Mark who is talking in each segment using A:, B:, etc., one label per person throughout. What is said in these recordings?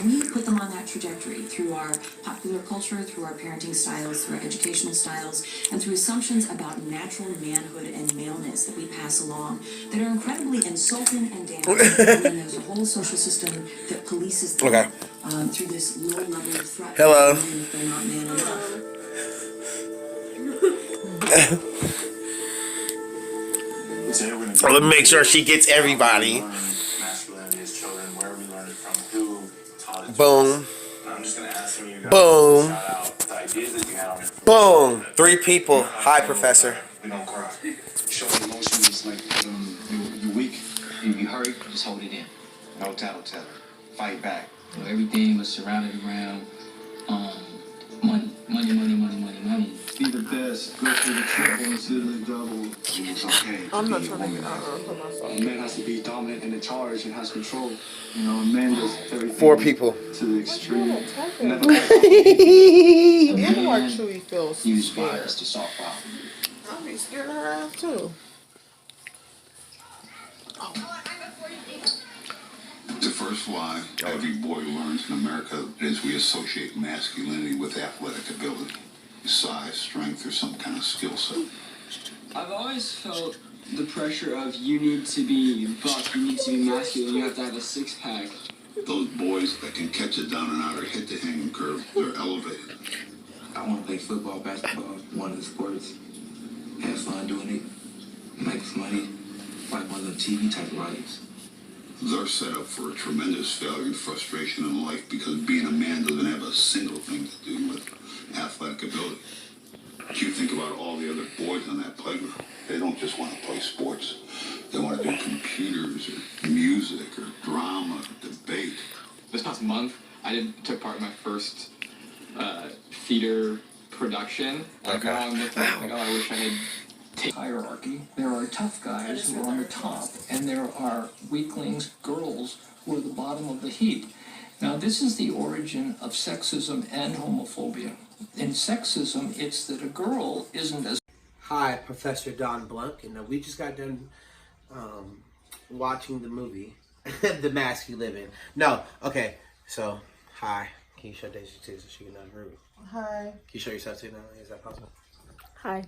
A: we put them on that trajectory through our popular culture, through our parenting styles, through our educational styles, and through assumptions about natural manhood and maleness that we pass along that are incredibly insulting and damaging. And then there's a whole social system that polices them through this low level of threat.
B: Hello.
A: Even if they're not man enough.
B: Let me make sure she gets everybody. Boom. Boom. Boom. 3 people. Hi, Professor.
C: Showing emotions like you're weak.
D: If you hurt, just hold it in.
C: No tattletale. Fight back.
D: So everything was surrounded around money.
C: Be the best. Go for the triple instead of the double. It's okay.
E: I'm not trying to put myself.
C: A man has to be dominant and in charge and has control. You know, a man does everything
B: 4 people.
C: to the extreme.
E: And why Chewy feels
D: Use
E: scared.
D: violence to solve problems.
E: I'll be scared of her ass too.
F: The first lie every boy learns in America is we associate masculinity with athletic ability, size, strength, or some kind of skill set.
G: I've always felt the pressure of you need to be buff, you need to be masculine, you have to have a 6-pack.
F: Those boys that can catch it down and out or hit the hanging curve, they're elevated.
H: I want to play football, basketball, one of the sports. Have fun doing it. Make money. Like one of the TV type lives.
F: They're set up for a tremendous failure and frustration in life because being a man doesn't have a single thing to do with athletic ability. You think about all the other boys on that playground. They don't just want to play sports. They want to do computers or music or drama or debate.
G: This past month, I took part in my first theater production.
B: Okay.
G: Now I'm looking like, oh, I wish I had
I: hierarchy. There are tough guys who are on the top, and there are weaklings, girls, who are at the bottom of the heap. Now, this is the origin of sexism and homophobia. In sexism, it's that a girl isn't as...
B: Hi, Professor Don Blanc, and we just got done watching the movie, The Mask You Live In. No, okay, so, hi. Can you show Daisy too so she can unroot?
E: Hi.
B: Can you show yourself too now? Is that possible?
E: Hi.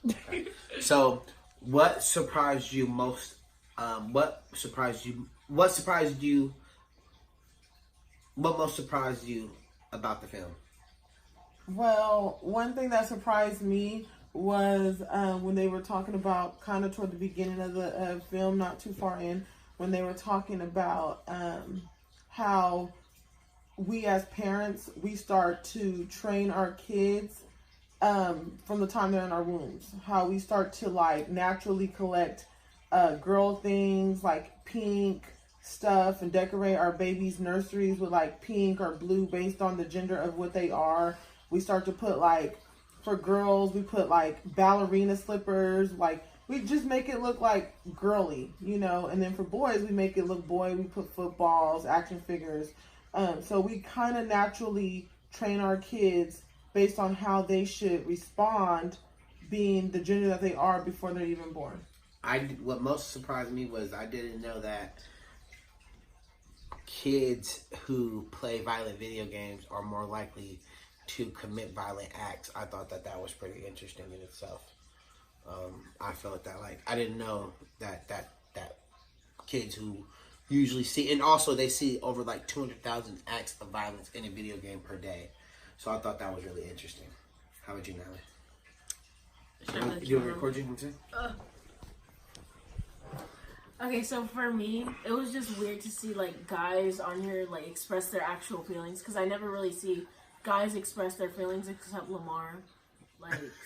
B: Okay. So, what surprised you most? What most surprised you about the film?
E: Well, one thing that surprised me was when they were talking about, kind of toward the beginning of the film, not too far in, when they were talking about how we as parents, we start to train our kids from the time they're in our wombs. How we start to like naturally collect girl things like pink stuff and decorate our babies' nurseries with like pink or blue based on the gender of what they are. We start to put like, for girls, we put like ballerina slippers, like we just make it look like girly, you know. And then for boys, we make it look boy. We put footballs, action figures. So we kind of naturally train our kids based on how they should respond being the gender that they are before they're even born.
B: What most surprised me was I didn't know that kids who play violent video games are more likely to commit violent acts. I thought that was pretty interesting in itself. I felt that I didn't know that kids who usually see, and also they see over 200,000 acts of violence in a video game per day. So I thought that was really interesting. How would you, Natalie? You record you?
J: Okay, so for me, it was just weird to see guys on here express their actual feelings, because I never really see guys express their feelings except Lamar.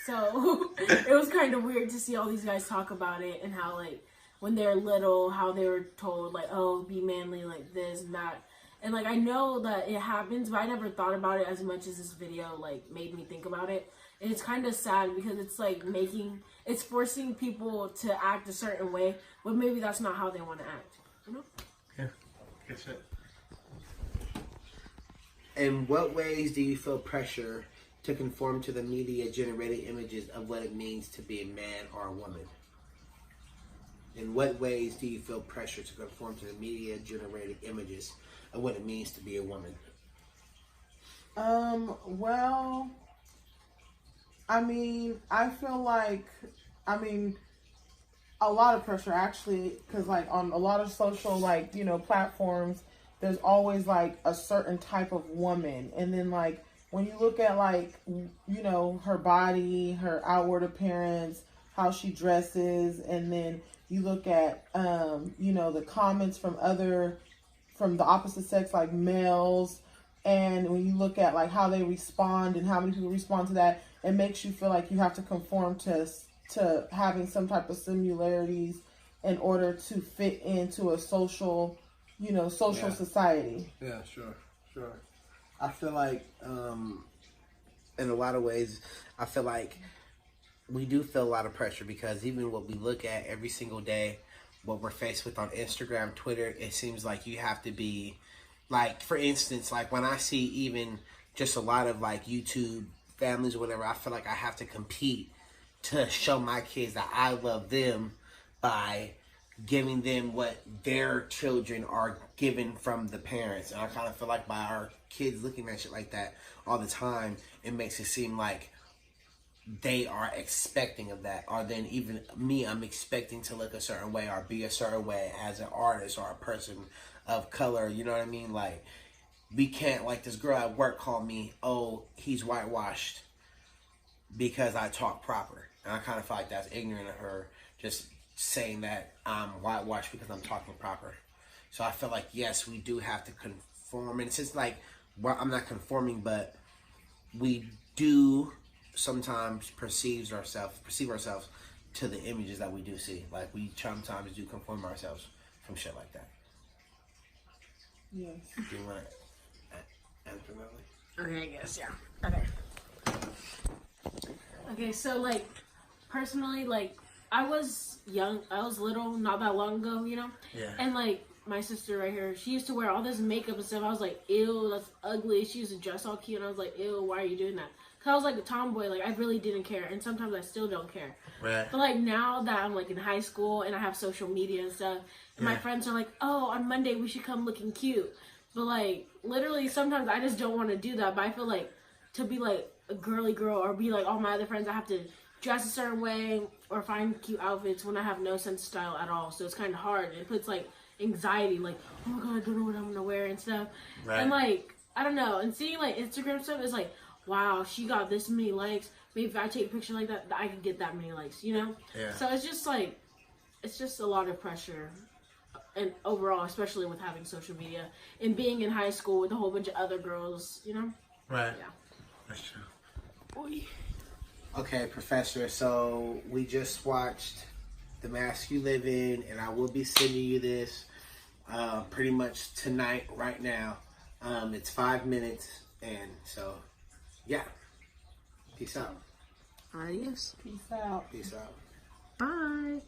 J: So it was kind of weird to see all these guys talk about it, and how when they're little, how they were told oh, be manly, this and that. And I know that it happens, but I never thought about it as much as this video made me think about it. And it's kind of sad because it's it's forcing people to act a certain way, but maybe that's not how they want to act, you know?
B: Yeah, good shit. In what ways do you feel pressure to conform to the media generated images of what it means to be a man or a woman? In what ways do you feel pressure to conform to the media-generated images of what it means to be a woman?
E: Well, I mean, I feel like, a lot of pressure actually, because like on a lot of social, like, platforms, there's always like a certain type of woman. And then like, when you look at like, her body, her outward appearance, how she dresses, and then you look at, the comments from the opposite sex, like males, and when you look at like how they respond and how many people respond to that, it makes you feel like you have to conform to having some type of similarities in order to fit into a social society.
B: Yeah, sure. I feel like, in a lot of ways, I feel like we do feel a lot of pressure because even what we look at every single day, what we're faced with on Instagram, Twitter, it seems like you have to be, like, for instance, like when I see even just a lot of like YouTube families or whatever, I feel like I have to compete to show my kids that I love them by giving them what their children are given from the parents. And I kind of feel like by our kids looking at shit like that all the time, it makes it seem like they are expecting of that. Or then even me, I'm expecting to look a certain way or be a certain way as an artist or a person of color. You know what I mean? Like, we can't, like this girl at work called me, oh, he's whitewashed because I talk proper. And I kind of feel like that's ignorant of her just saying that I'm whitewashed because I'm talking proper. So I feel like, yes, we do have to conform. And it's just like, well, I'm not conforming, but we do sometimes perceive ourselves to the images that we do see. Like, we sometimes do conform ourselves from shit like that.
E: Yes.
B: Do you want to answer that?
J: Okay, I guess, yeah. Okay, so, like, personally, like, I was young, I was little, not that long ago,
B: Yeah.
J: And, like, my sister right here, she used to wear all this makeup and stuff. I was like, ew, that's ugly. She used to dress all cute, and I was like, ew, why are you doing that? Because I was like a tomboy, like, I really didn't care, and sometimes I still don't care.
B: Right.
J: But, like, now that I'm, like, in high school, and I have social media and stuff, and my friends are like, oh, on Monday we should come looking cute. But, like, literally, sometimes I just don't want to do that, but I feel like to be, like, a girly girl or be like all my other friends, I have to dress a certain way or find cute outfits when I have no sense of style at all. So it's kind of hard. It puts like anxiety, like, oh my god, I don't know what I'm gonna wear and stuff. Right. And like, I don't know. And seeing like Instagram stuff is like, wow, she got this many likes. Maybe if I take a picture like that, I could get that many likes, Yeah. So it's just like, it's just a lot of pressure. And overall, especially with having social media and being in high school with a whole bunch of other girls,
B: Right.
J: Yeah.
B: That's true. Okay, Professor, so we just watched The Mask You Live In, and I will be sending you this pretty much tonight, right now. It's 5 minutes, and so, yeah. Peace out.
J: Adios.
E: Peace out.
B: Peace out.
J: Bye.